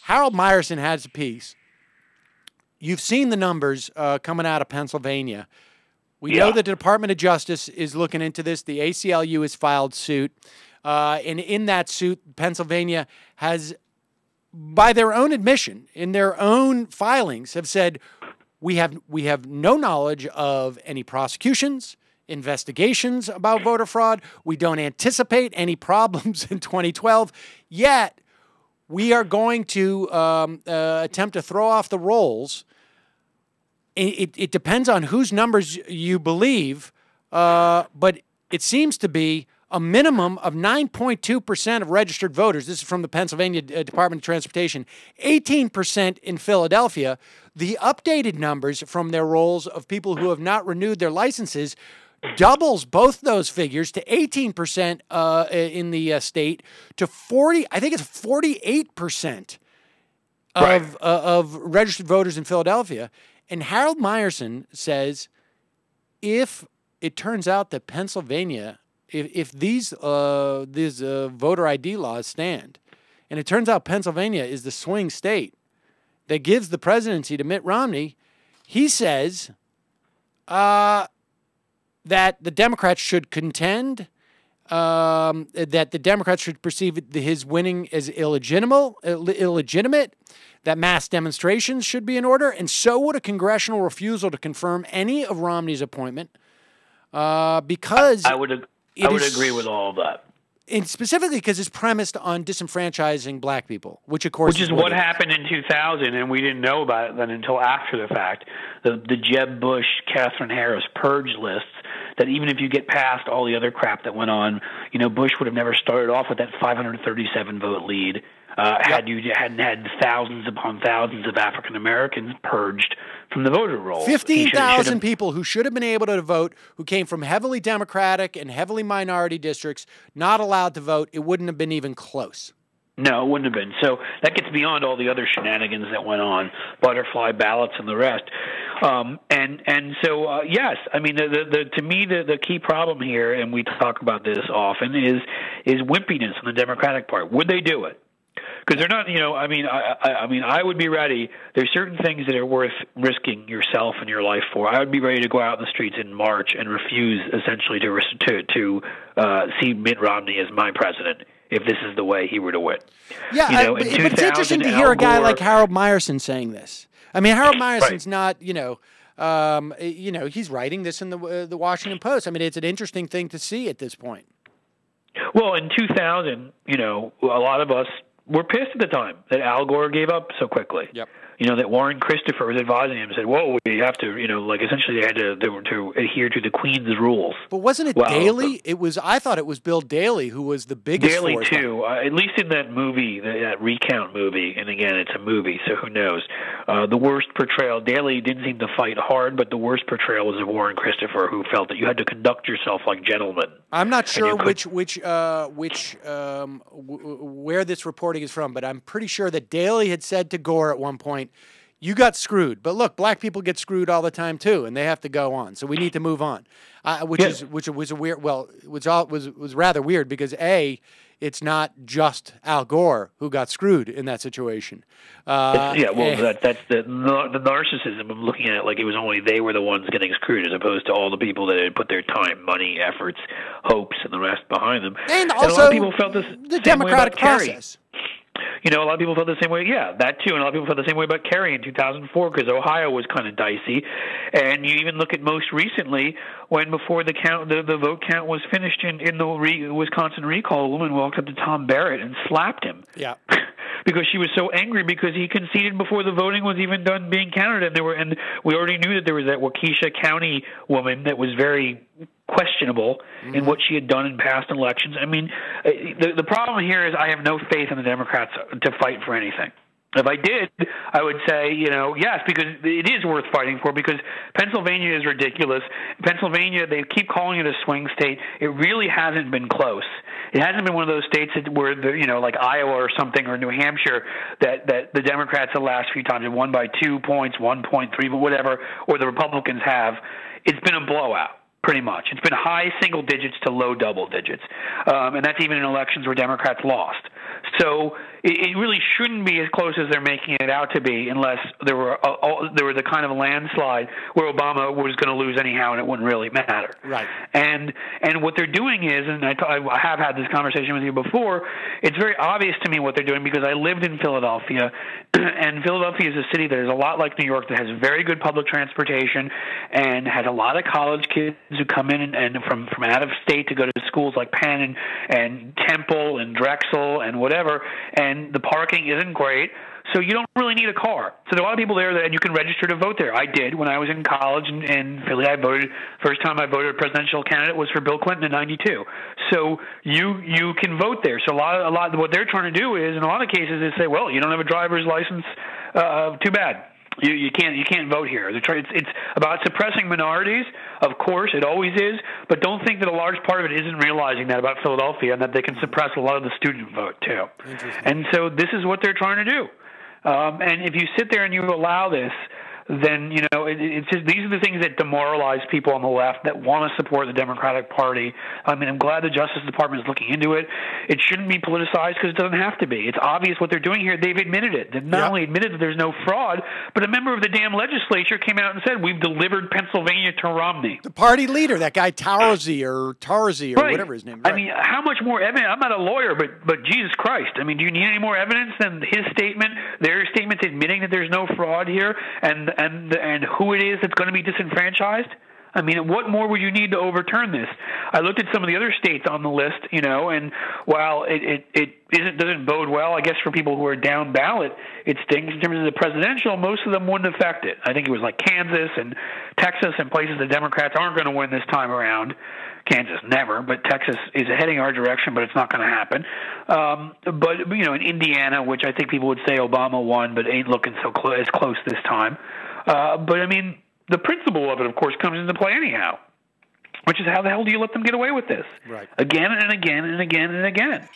Harold Meyerson has a piece. You've seen the numbers coming out of Pennsylvania. We know that the Department of Justice is looking into this. The ACLU has filed suit. And in that suit, Pennsylvania has, by their own admission, in their own filings, have said, we have no knowledge of any prosecutions, investigations about voter fraud. We don't anticipate any problems in 2012. Yet, we are going to attempt to throw off the rolls. It depends on whose numbers you believe, but it seems to be a minimum of 9.2% of registered voters. This is from the Pennsylvania Department of Transportation, 18% in Philadelphia. The updated numbers from their rolls of people who have not renewed their licenses doubles both those figures to 18% in the state to 40. I think it's 48% of registered voters in Philadelphia. And Harold Meyerson says, if it turns out that Pennsylvania, if these voter ID laws stand, and it turns out Pennsylvania is the swing state that gives the presidency to Mitt Romney, he says that the Democrats should contend, that the Democrats should perceive his winning as illegitimate, that mass demonstrations should be in order, and so would a congressional refusal to confirm any of Romney's appointment, because I would agree with all of that. And specifically because it's premised on disenfranchising black people, which of course is what happened in 2000, and we didn't know about it then until after the fact. The Jeb Bush, Catherine Harris purge lists, that even if you get past all the other crap that went on, Bush would have never started off with that 537 vote lead. Had you hadn't had thousands upon thousands of African Americans purged from the voter roll. 15,000 people who should have been able to vote, who came from heavily Democratic and heavily minority districts, not allowed to vote. It wouldn't have been even close. No, it wouldn't have been. So that gets beyond all the other shenanigans that went on, butterfly ballots and the rest. Yes, I mean, to me, the key problem here, and we talk about this often, is wimpiness on the Democratic part. Would they do it? Because they're not, I would be ready. There's certain things that are worth risking yourself and your life for. I would be ready to go out in the streets in March and refuse, essentially, to see Mitt Romney as my president if this is the way he were to win. Yeah, but it's interesting to hear a guy like Harold Meyerson saying this. I mean, Harold Meyerson's not, he's writing this in the Washington Post. I mean, it's an interesting thing to see at this point. Well, in 2000, a lot of us were pissed at the time that Al Gore gave up so quickly. Yep. That Warren Christopher was advising him, said, "Whoa, we have to, essentially they had to adhere to the Queen's rules." But wasn't it Daley? I thought it was Bill Daley who was the biggest. Daley too, at least in that movie, that recount movie. And again, it's a movie, so who knows? The worst portrayal. Daley didn't seem to fight hard, but the worst portrayal was of Warren Christopher, who felt that you had to conduct yourself like gentlemen. I'm not sure where this reporting is from, but I'm pretty sure that Daley had said to Gore at one point, "You got screwed." But look, black people get screwed all the time too, and they have to go on. So we need to move on. Which was a weird. Well, it was rather weird because it's not just Al Gore who got screwed in that situation. That's the narcissism of looking at it like it was only they were the ones getting screwed, as opposed to all the people that had put their time, money, efforts, hopes, and the rest behind them. And also, a lot of people felt the democratic process. A lot of people felt the same way. Yeah, that too. And a lot of people felt the same way about Kerry in 2004 because Ohio was kind of dicey. And you even look at most recently when before the vote count was finished in the Wisconsin recall, a woman walked up to Tom Barrett and slapped him. Yeah. Because she was so angry because he conceded before the voting was even done being counted, and we already knew that there was that Waukesha County woman that was very questionable in what she had done in past elections. I mean, the problem here is I have no faith in the Democrats to fight for anything. If I did, I would say, yes, because it is worth fighting for, because Pennsylvania is ridiculous. Pennsylvania, they keep calling it a swing state. It really hasn't been close. It hasn't been one of those states where, like Iowa or something, or New Hampshire, that the Democrats the last few times have won by 2 points, 1.3, but whatever, or the Republicans have. It's been a blowout. Pretty much. It's been high single digits to low double digits. And that's even in elections where Democrats lost. So it really shouldn't be as close as they're making it out to be, unless there were the kind of landslide where Obama was going to lose anyhow, and it wouldn't really matter. Right. And what they're doing is, and I have had this conversation with you before, it's very obvious to me what they're doing because I lived in Philadelphia, and Philadelphia is a city that is a lot like New York, that has very good public transportation and has a lot of college kids who come in and from out of state to go to schools like Penn and Temple and Drexel and whatever, and the parking isn't great. So you don't really need a car. So there are a lot of people there that you can register to vote there. I did when I was in college in Philly. I voted. First time I voted a presidential candidate was for Bill Clinton in '92. So you can vote there. So a lot of what they're trying to do is, in a lot of cases, is say, well, you don't have a driver's license. Too bad. You can't vote here. It's about suppressing minorities. Of course, it always is. But don't think that a large part of it isn't realizing that about Philadelphia, and that they can suppress a lot of the student vote too. And so this is what they're trying to do. And if you sit there and you allow this, then it's just, these are the things that demoralize people on the left that want to support the Democratic Party. I mean, I'm glad the Justice Department is looking into it. It shouldn't be politicized because it doesn't have to be. It's obvious what they're doing here. They've admitted it. They've not only admitted that there's no fraud, but a member of the damn legislature came out and said, we've delivered Pennsylvania to Romney. The party leader, that guy Tarzi or whatever his name is. Right. I mean, how much more evidence? I'm not a lawyer, but Jesus Christ. I mean, do you need any more evidence than his statement, their statements admitting that there's no fraud here, and who it is that's going to be disenfranchised? I mean, what more would you need to overturn this? I looked at some of the other states on the list, and while it doesn't bode well, I guess, for people who are down ballot, it stings in terms of the presidential. Most of them wouldn't affect it. I think it was like Kansas and Texas and places the Democrats aren't going to win this time around. Kansas never, but Texas is heading our direction, but it's not going to happen. But in Indiana, which I think people would say Obama won, but ain't looking as close this time. But I mean, the principle of it, of course, comes into play anyhow, which is how the hell do you let them get away with this? Right. Again and again and again and again.